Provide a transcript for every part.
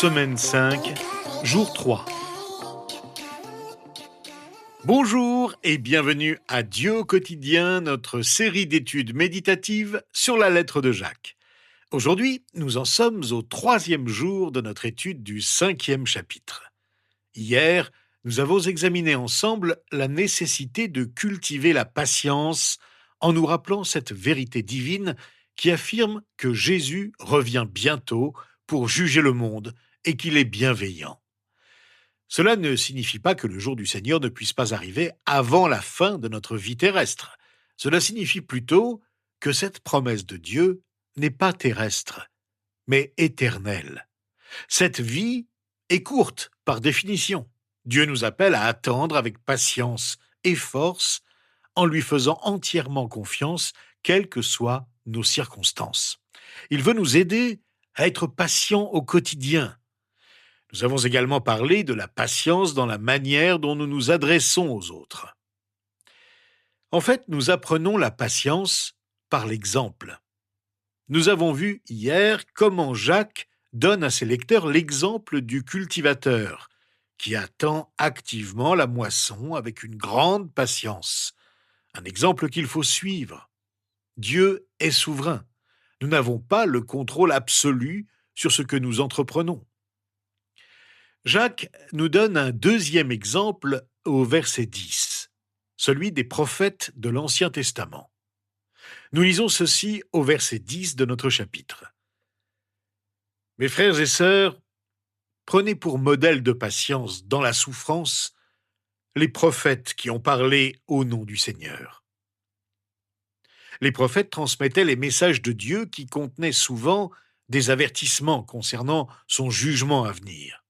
Semaine 5, jour 3. Bonjour et bienvenue à Dieu au quotidien, notre série d'études méditatives sur la lettre de Jacques. Aujourd'hui, nous en sommes au 3e jour de notre étude du 5e chapitre. Hier, nous avons examiné ensemble la nécessité de cultiver la patience en nous rappelant cette vérité divine qui affirme que Jésus revient bientôt pour juger le monde et qu'il est bienveillant. Cela ne signifie pas que le jour du Seigneur ne puisse pas arriver avant la fin de notre vie terrestre. Cela signifie plutôt que cette promesse de Dieu n'est pas terrestre, mais éternelle. Cette vie est courte par définition. Dieu nous appelle à attendre avec patience et force en lui faisant entièrement confiance, quelles que soient nos circonstances. Il veut nous aider à être patients au quotidien. Nous avons également parlé de la patience dans la manière dont nous nous adressons aux autres. En fait, nous apprenons la patience par l'exemple. Nous avons vu hier comment Jacques donne à ses lecteurs l'exemple du cultivateur, qui attend activement la moisson avec une grande patience. Un exemple qu'il faut suivre. Dieu est souverain. Nous n'avons pas le contrôle absolu sur ce que nous entreprenons. Jacques nous donne un deuxième exemple au verset 10, celui des prophètes de l'Ancien Testament. Nous lisons ceci au verset 10 de notre chapitre. « Mes frères et sœurs, prenez pour modèle de patience dans la souffrance les prophètes qui ont parlé au nom du Seigneur. » Les prophètes transmettaient les messages de Dieu qui contenaient souvent des avertissements concernant son jugement à venir.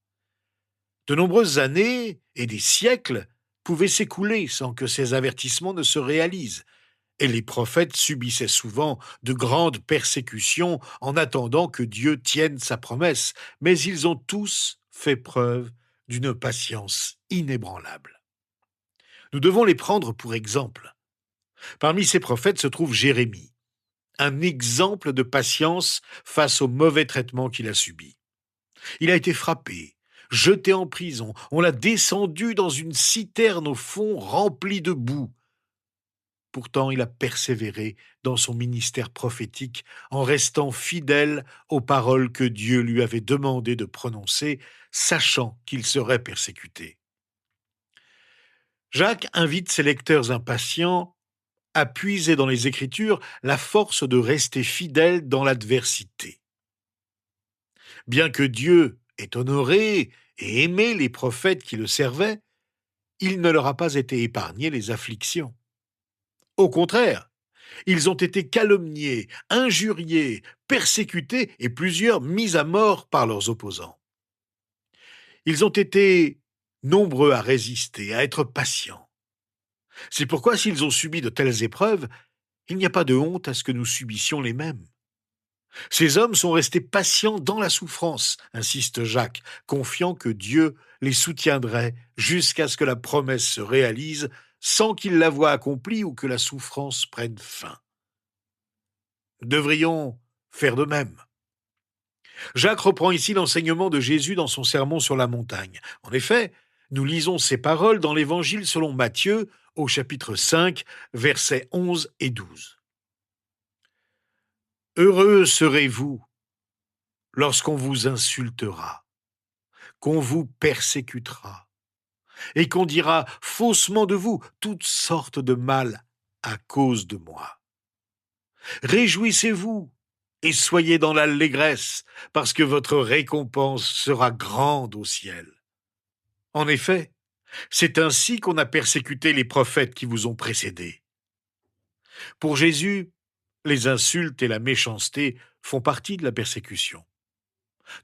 De nombreuses années et des siècles pouvaient s'écouler sans que ces avertissements ne se réalisent, et les prophètes subissaient souvent de grandes persécutions en attendant que Dieu tienne sa promesse, mais ils ont tous fait preuve d'une patience inébranlable. Nous devons les prendre pour exemple. Parmi ces prophètes se trouve Jérémie, un exemple de patience face au mauvais traitement qu'il a subi. Il a été frappé, jeté en prison, on l'a descendu dans une citerne au fond remplie de boue. Pourtant, il a persévéré dans son ministère prophétique en restant fidèle aux paroles que Dieu lui avait demandé de prononcer, sachant qu'il serait persécuté. Jacques invite ses lecteurs impatients à puiser dans les Écritures la force de rester fidèle dans l'adversité. Bien que Dieu ait honoré et aimé les prophètes qui le servaient, il ne leur a pas été épargné les afflictions. Au contraire, ils ont été calomniés, injuriés, persécutés et plusieurs mis à mort par leurs opposants. Ils ont été nombreux à résister, à être patients. C'est pourquoi s'ils ont subi de telles épreuves, il n'y a pas de honte à ce que nous subissions les mêmes. Ces hommes sont restés patients dans la souffrance, insiste Jacques, confiant que Dieu les soutiendrait jusqu'à ce que la promesse se réalise sans qu'ils la voient accomplie ou que la souffrance prenne fin. Nous devrions faire de même. Jacques reprend ici l'enseignement de Jésus dans son sermon sur la montagne. En effet, nous lisons ces paroles dans l'Évangile selon Matthieu, au chapitre 5, versets 11 et 12. « Heureux serez-vous lorsqu'on vous insultera, qu'on vous persécutera, et qu'on dira faussement de vous toutes sortes de mal à cause de moi. Réjouissez-vous et soyez dans l'allégresse, parce que votre récompense sera grande au ciel. En effet, c'est ainsi qu'on a persécuté les prophètes qui vous ont précédés. » Pour Jésus, les insultes et la méchanceté font partie de la persécution.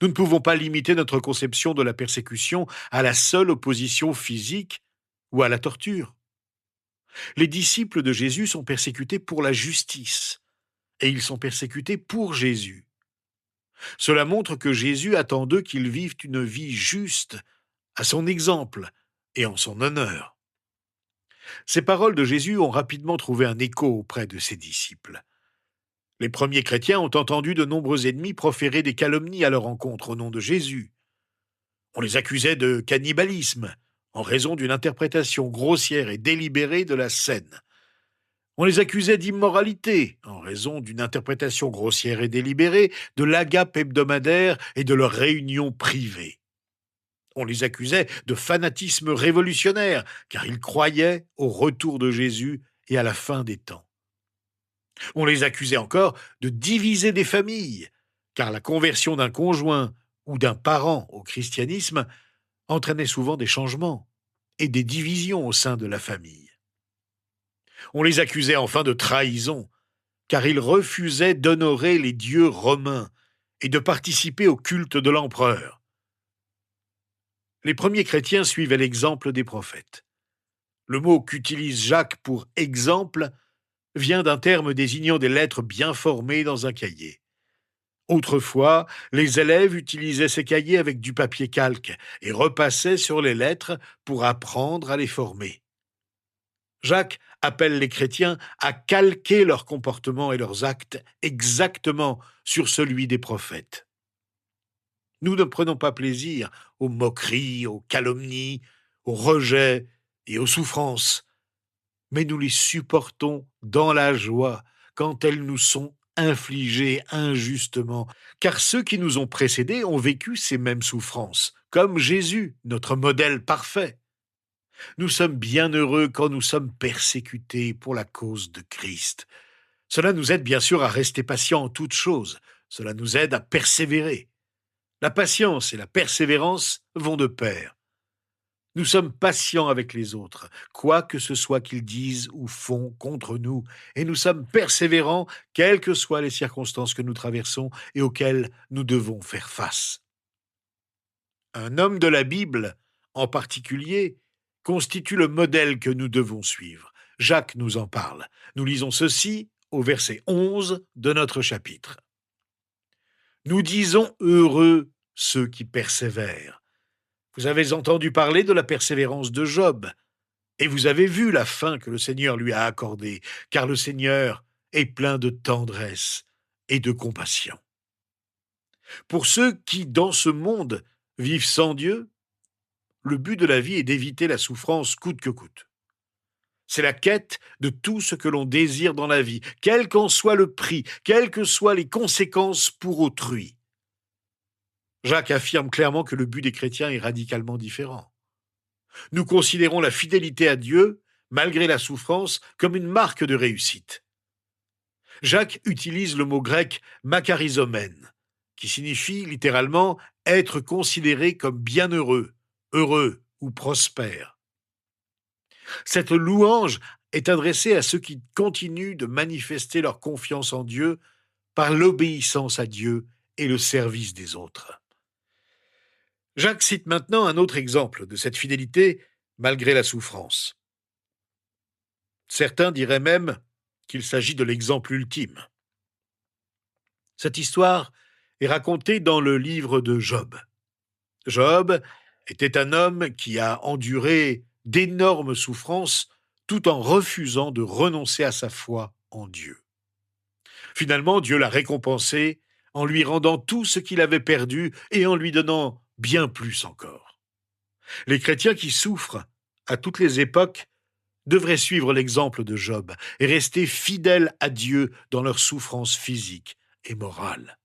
Nous ne pouvons pas limiter notre conception de la persécution à la seule opposition physique ou à la torture. Les disciples de Jésus sont persécutés pour la justice, et ils sont persécutés pour Jésus. Cela montre que Jésus attend d'eux qu'ils vivent une vie juste, à son exemple et en son honneur. Ces paroles de Jésus ont rapidement trouvé un écho auprès de ses disciples. Les premiers chrétiens ont entendu de nombreux ennemis proférer des calomnies à leur encontre au nom de Jésus. On les accusait de cannibalisme, en raison d'une interprétation grossière et délibérée de la scène. On les accusait d'immoralité, en raison d'une interprétation grossière et délibérée de l'agape hebdomadaire et de leurs réunions privées. On les accusait de fanatisme révolutionnaire, car ils croyaient au retour de Jésus et à la fin des temps. On les accusait encore de diviser des familles, car la conversion d'un conjoint ou d'un parent au christianisme entraînait souvent des changements et des divisions au sein de la famille. On les accusait enfin de trahison, car ils refusaient d'honorer les dieux romains et de participer au culte de l'empereur. Les premiers chrétiens suivaient l'exemple des prophètes. Le mot qu'utilise Jacques pour exemple vient d'un terme désignant des lettres bien formées dans un cahier. Autrefois, les élèves utilisaient ces cahiers avec du papier calque et repassaient sur les lettres pour apprendre à les former. Jacques appelle les chrétiens à calquer leur comportement et leurs actes exactement sur celui des prophètes. Nous ne prenons pas plaisir aux moqueries, aux calomnies, aux rejets et aux souffrances, mais nous les supportons dans la joie quand elles nous sont infligées injustement, car ceux qui nous ont précédés ont vécu ces mêmes souffrances, comme Jésus, notre modèle parfait. Nous sommes bien heureux quand nous sommes persécutés pour la cause de Christ. Cela nous aide bien sûr à rester patients en toutes choses. Cela nous aide à persévérer. La patience et la persévérance vont de pair. Nous sommes patients avec les autres, quoi que ce soit qu'ils disent ou font contre nous, et nous sommes persévérants, quelles que soient les circonstances que nous traversons et auxquelles nous devons faire face. Un homme de la Bible, en particulier, constitue le modèle que nous devons suivre. Jacques nous en parle. Nous lisons ceci au verset 11 de notre chapitre. Nous disons heureux ceux qui persévèrent. Vous avez entendu parler de la persévérance de Job, et vous avez vu la fin que le Seigneur lui a accordée, car le Seigneur est plein de tendresse et de compassion. Pour ceux qui, dans ce monde, vivent sans Dieu, le but de la vie est d'éviter la souffrance coûte que coûte. C'est la quête de tout ce que l'on désire dans la vie, quel qu'en soit le prix, quelles que soient les conséquences pour autrui. Jacques affirme clairement que le but des chrétiens est radicalement différent. Nous considérons la fidélité à Dieu, malgré la souffrance, comme une marque de réussite. Jacques utilise le mot grec makarizomène, qui signifie littéralement être considéré comme bienheureux, heureux ou prospère. Cette louange est adressée à ceux qui continuent de manifester leur confiance en Dieu par l'obéissance à Dieu et le service des autres. Jacques cite maintenant un autre exemple de cette fidélité malgré la souffrance. Certains diraient même qu'il s'agit de l'exemple ultime. Cette histoire est racontée dans le livre de Job. Job était un homme qui a enduré d'énormes souffrances tout en refusant de renoncer à sa foi en Dieu. Finalement, Dieu l'a récompensé en lui rendant tout ce qu'il avait perdu et en lui donnant bien plus encore. Les chrétiens qui souffrent à toutes les époques devraient suivre l'exemple de Job et rester fidèles à Dieu dans leurs souffrances physiques et morales.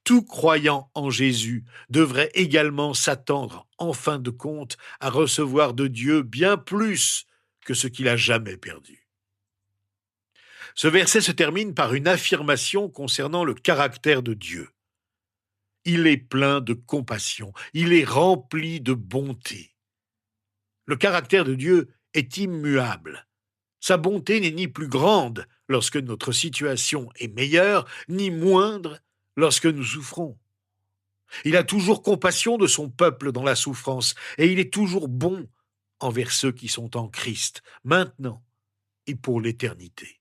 Tout croyant en Jésus devrait également s'attendre, en fin de compte, à recevoir de Dieu bien plus que ce qu'il a jamais perdu. Ce verset se termine par une affirmation concernant le caractère de Dieu. Il est plein de compassion, il est rempli de bonté. Le caractère de Dieu est immuable. Sa bonté n'est ni plus grande lorsque notre situation est meilleure, ni moindre lorsque nous souffrons. Il a toujours compassion de son peuple dans la souffrance, et il est toujours bon envers ceux qui sont en Christ, maintenant et pour l'éternité.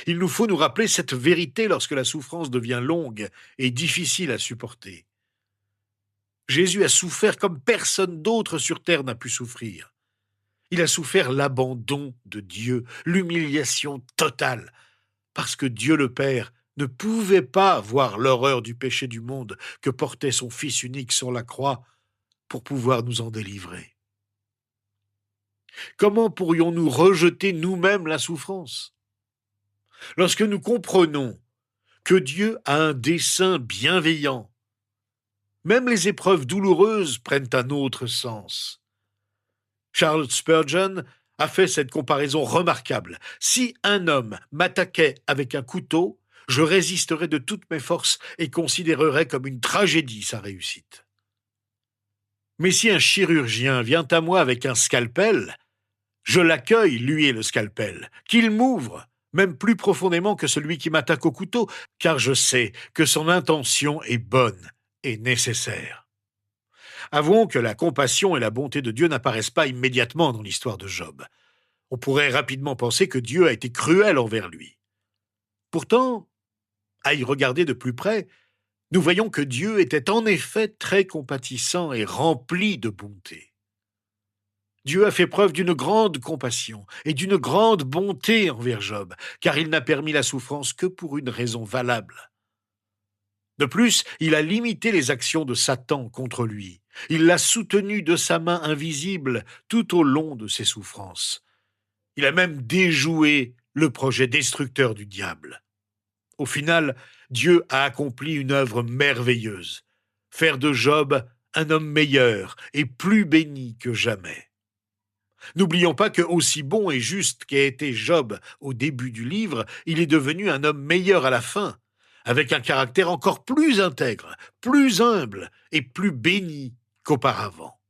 Il nous faut nous rappeler cette vérité lorsque la souffrance devient longue et difficile à supporter. Jésus a souffert comme personne d'autre sur terre n'a pu souffrir. Il a souffert l'abandon de Dieu, l'humiliation totale, parce que Dieu le Père ne pouvait pas voir l'horreur du péché du monde que portait son Fils unique sur la croix pour pouvoir nous en délivrer? Comment pourrions-nous rejeter nous-mêmes la souffrance? Lorsque nous comprenons que Dieu a un dessein bienveillant, même les épreuves douloureuses prennent un autre sens. Charles Spurgeon a fait cette comparaison remarquable. Si un homme m'attaquait avec un couteau, je résisterais de toutes mes forces et considérerais comme une tragédie sa réussite. Mais si un chirurgien vient à moi avec un scalpel, je l'accueille, lui et le scalpel, qu'il m'ouvre, même plus profondément que celui qui m'attaque au couteau, car je sais que son intention est bonne et nécessaire. Avouons que la compassion et la bonté de Dieu n'apparaissent pas immédiatement dans l'histoire de Job. On pourrait rapidement penser que Dieu a été cruel envers lui. Pourtant, à y regarder de plus près, nous voyons que Dieu était en effet très compatissant et rempli de bonté. Dieu a fait preuve d'une grande compassion et d'une grande bonté envers Job, car il n'a permis la souffrance que pour une raison valable. De plus, il a limité les actions de Satan contre lui. Il l'a soutenu de sa main invisible tout au long de ses souffrances. Il a même déjoué le projet destructeur du diable. Au final, Dieu a accompli une œuvre merveilleuse, faire de Job un homme meilleur et plus béni que jamais. N'oublions pas que, aussi bon et juste qu'ait été Job au début du livre, il est devenu un homme meilleur à la fin, avec un caractère encore plus intègre, plus humble et plus béni qu'auparavant.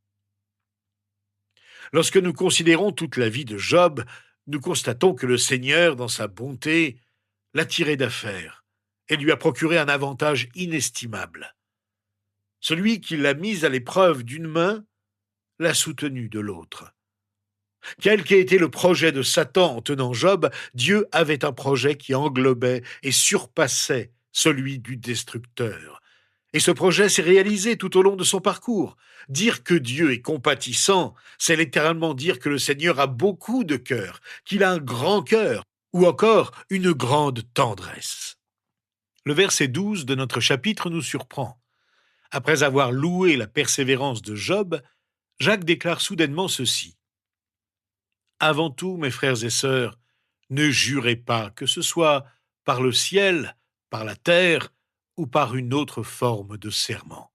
Lorsque nous considérons toute la vie de Job, nous constatons que le Seigneur, dans sa bonté, l'a tiré d'affaire et lui a procuré un avantage inestimable. Celui qui l'a mis à l'épreuve d'une main l'a soutenu de l'autre. Quel qu'ait été le projet de Satan en tenant Job, Dieu avait un projet qui englobait et surpassait celui du destructeur. Et ce projet s'est réalisé tout au long de son parcours. Dire que Dieu est compatissant, c'est littéralement dire que le Seigneur a beaucoup de cœur, qu'il a un grand cœur, ou encore une grande tendresse. Le verset 12 de notre chapitre nous surprend. Après avoir loué la persévérance de Job, Jacques déclare soudainement ceci. Avant tout, mes frères et sœurs, ne jurez pas, que ce soit par le ciel, par la terre ou par une autre forme de serment.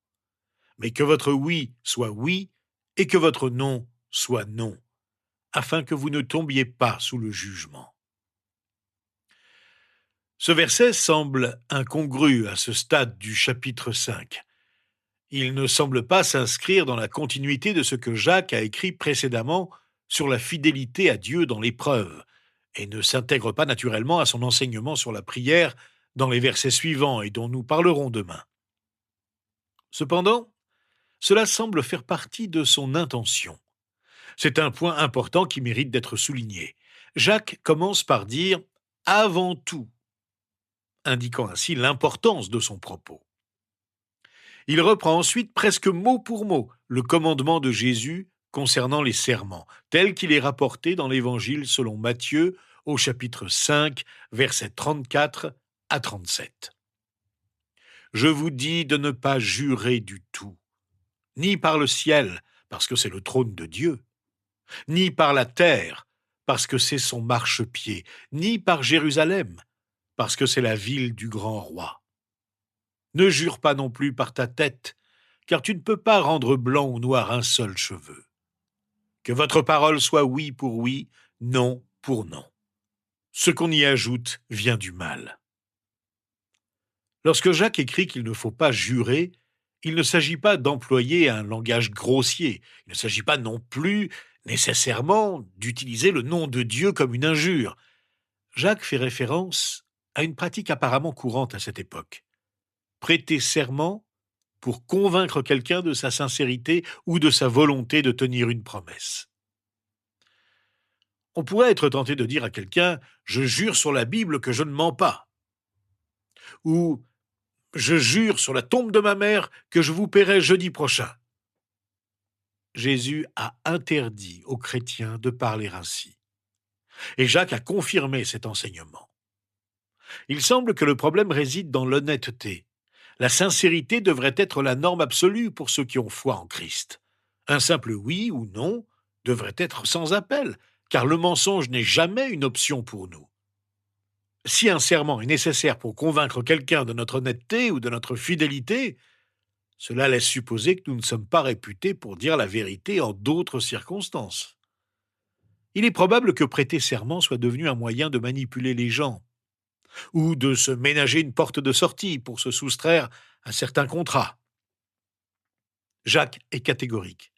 Mais que votre oui soit oui et que votre non soit non, afin que vous ne tombiez pas sous le jugement. Ce verset semble incongru à ce stade du chapitre 5. Il ne semble pas s'inscrire dans la continuité de ce que Jacques a écrit précédemment sur la fidélité à Dieu dans l'épreuve, et ne s'intègre pas naturellement à son enseignement sur la prière dans les versets suivants et dont nous parlerons demain. Cependant, cela semble faire partie de son intention. C'est un point important qui mérite d'être souligné. Jacques commence par dire « avant tout », indiquant ainsi l'importance de son propos. Il reprend ensuite presque mot pour mot le commandement de Jésus concernant les serments, tel qu'il est rapporté dans l'Évangile selon Matthieu au chapitre 5, versets 34 à 37. Je vous dis de ne pas jurer du tout, ni par le ciel, parce que c'est le trône de Dieu, ni par la terre, parce que c'est son marchepied, ni par Jérusalem, parce que c'est la ville du grand roi. Ne jure pas non plus par ta tête, car tu ne peux pas rendre blanc ou noir un seul cheveu. Que votre parole soit oui pour oui, non pour non. Ce qu'on y ajoute vient du mal. Lorsque Jacques écrit qu'il ne faut pas jurer, il ne s'agit pas d'employer un langage grossier. Il ne s'agit pas non plus nécessairement d'utiliser le nom de Dieu comme une injure. Jacques fait référence à une pratique apparemment courante à cette époque. Prêter serment pour convaincre quelqu'un de sa sincérité ou de sa volonté de tenir une promesse. On pourrait être tenté de dire à quelqu'un « Je jure sur la Bible que je ne mens pas » ou « Je jure sur la tombe de ma mère que je vous paierai jeudi prochain ». Jésus a interdit aux chrétiens de parler ainsi. Et Jacques a confirmé cet enseignement. Il semble que le problème réside dans l'honnêteté. La sincérité devrait être la norme absolue pour ceux qui ont foi en Christ. Un simple oui ou non devrait être sans appel, car le mensonge n'est jamais une option pour nous. Si un serment est nécessaire pour convaincre quelqu'un de notre honnêteté ou de notre fidélité, cela laisse supposer que nous ne sommes pas réputés pour dire la vérité en d'autres circonstances. Il est probable que prêter serment soit devenu un moyen de manipuler les gens, ou de se ménager une porte de sortie pour se soustraire à certains contrats. Jacques est catégorique.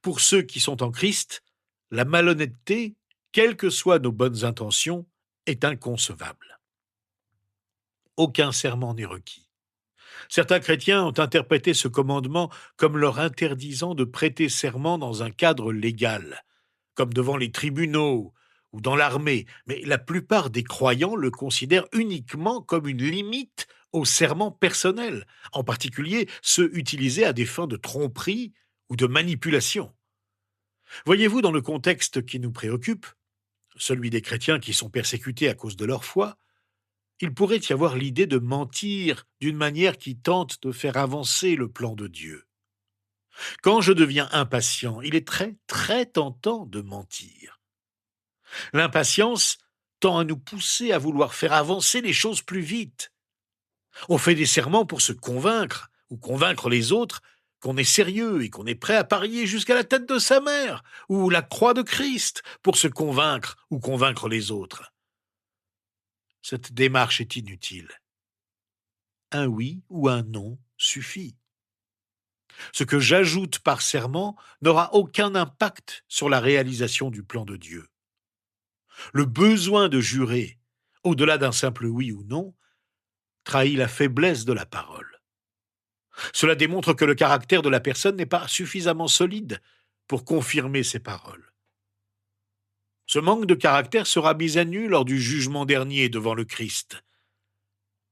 Pour ceux qui sont en Christ, la malhonnêteté, quelles que soient nos bonnes intentions, est inconcevable. Aucun serment n'est requis. Certains chrétiens ont interprété ce commandement comme leur interdisant de prêter serment dans un cadre légal, comme devant les tribunaux ou dans l'armée, mais la plupart des croyants le considèrent uniquement comme une limite au serment personnel, en particulier ceux utilisés à des fins de tromperie ou de manipulation. Voyez-vous, dans le contexte qui nous préoccupe, celui des chrétiens qui sont persécutés à cause de leur foi, il pourrait y avoir l'idée de mentir d'une manière qui tente de faire avancer le plan de Dieu. Quand je deviens impatient, il est très, très tentant de mentir. L'impatience tend à nous pousser à vouloir faire avancer les choses plus vite. On fait des serments pour se convaincre ou convaincre les autres qu'on est sérieux et qu'on est prêt à parier jusqu'à la tête de sa mère ou la croix de Christ pour se convaincre ou convaincre les autres. Cette démarche est inutile. Un oui ou un non suffit. Ce que j'ajoute par serment n'aura aucun impact sur la réalisation du plan de Dieu. Le besoin de jurer, au-delà d'un simple oui ou non, trahit la faiblesse de la parole. Cela démontre que le caractère de la personne n'est pas suffisamment solide pour confirmer ses paroles. Ce manque de caractère sera mis à nu lors du jugement dernier devant le Christ.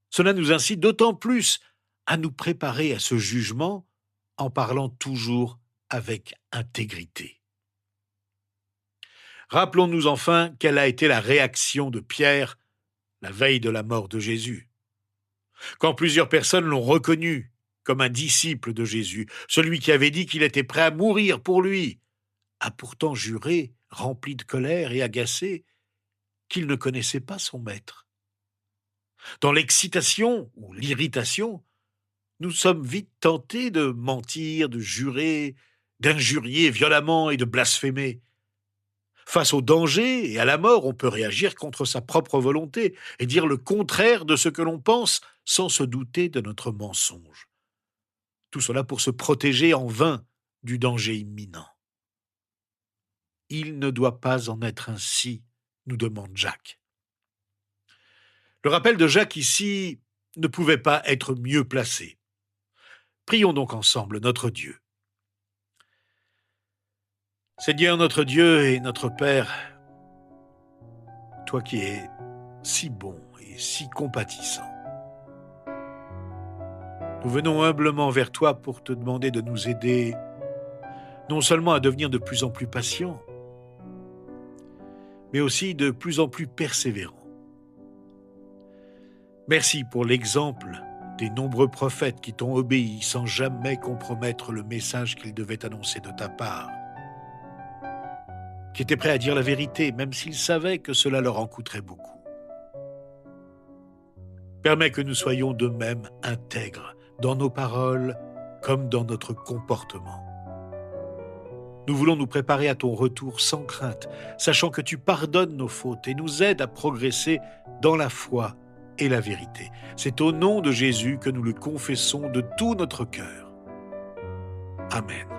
Cela nous incite d'autant plus à nous préparer à ce jugement en parlant toujours avec intégrité. Rappelons-nous enfin quelle a été la réaction de Pierre la veille de la mort de Jésus. Quand plusieurs personnes l'ont reconnu comme un disciple de Jésus, celui qui avait dit qu'il était prêt à mourir pour lui, a pourtant juré, rempli de colère et agacé, qu'il ne connaissait pas son maître. Dans l'excitation ou l'irritation, nous sommes vite tentés de mentir, de jurer, d'injurier violemment et de blasphémer. Face au danger et à la mort, on peut réagir contre sa propre volonté et dire le contraire de ce que l'on pense sans se douter de notre mensonge. Tout cela pour se protéger en vain du danger imminent. Il ne doit pas en être ainsi, nous demande Jacques. Le rappel de Jacques ici ne pouvait pas être mieux placé. Prions donc ensemble notre Dieu. Seigneur notre Dieu et notre Père, toi qui es si bon et si compatissant, nous venons humblement vers toi pour te demander de nous aider non seulement à devenir de plus en plus patients, mais aussi de plus en plus persévérants. Merci pour l'exemple des nombreux prophètes qui t'ont obéi sans jamais compromettre le message qu'ils devaient annoncer de ta part, qui étaient prêts à dire la vérité, même s'ils savaient que cela leur en coûterait beaucoup. Permets que nous soyons de même intègres dans nos paroles comme dans notre comportement. Nous voulons nous préparer à ton retour sans crainte, sachant que tu pardonnes nos fautes et nous aides à progresser dans la foi et la vérité. C'est au nom de Jésus que nous le confessons de tout notre cœur. Amen.